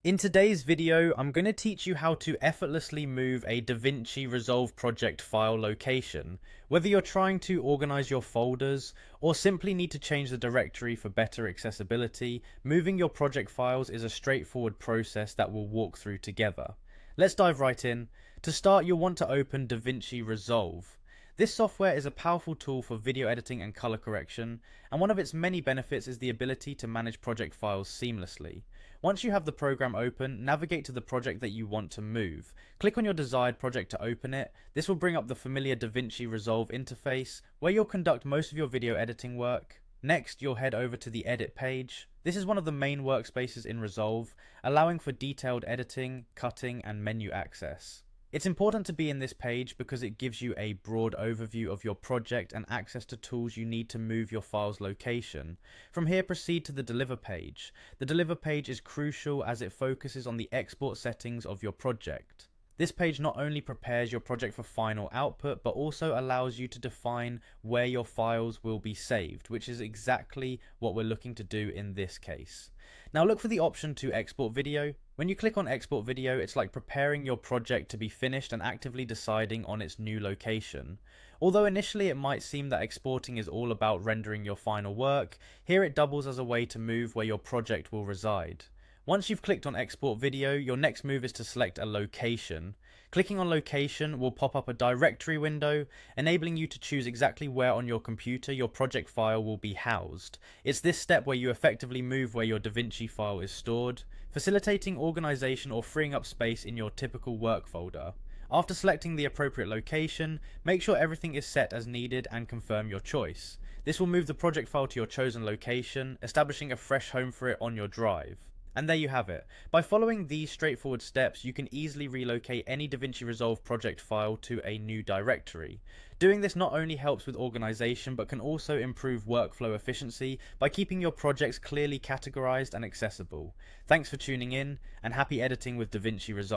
In today's video, I'm going to teach you how to effortlessly move a Davinci Resolve project file location, whether you're trying to organize your folders or simply need to change the directory for better accessibility. Moving your project files is a straightforward process that we'll walk through together. Let's dive right in. To start, you'll want to open Davinci Resolve. This software is a powerful tool for video editing and color correction, and one of its many benefits is the ability to manage project files seamlessly. Once you have the program open, navigate to the project that you want to move. Click on your desired project to open it. This will bring up the familiar Davinci Resolve interface, where you'll conduct most of your video editing work. Next, you'll head over to the Edit page. This is one of the main workspaces in Resolve, allowing for detailed editing, cutting, and menu access. It's important to be in this page because it gives you a broad overview of your project and access to tools you need to move your file's location. From here, proceed to the Deliver page. The Deliver page is crucial as it focuses on the export settings of your project. This page not only prepares your project for final output, but also allows you to define where your files will be saved, which is exactly what we're looking to do in this case. Now look for the option to export video. When you click on export video, it's like preparing your project to be finished and actively deciding on its new location. Although initially it might seem that exporting is all about rendering your final work, here it doubles as a way to move where your project will reside. Once you've clicked on export video, your next move is to select a location. Clicking on location will pop up a directory window, enabling you to choose exactly where on your computer your project file will be housed. It's this step where you effectively move where your Davinci file is stored, facilitating organization or freeing up space in your typical work folder. After selecting the appropriate location, make sure everything is set as needed and confirm your choice. This will move the project file to your chosen location, establishing a fresh home for it on your drive. And there you have it. By following these straightforward steps, you can easily relocate any Davinci Resolve project file to a new directory. Doing this not only helps with organization, but can also improve workflow efficiency by keeping your projects clearly categorized and accessible. Thanks for tuning in, and happy editing with Davinci Resolve.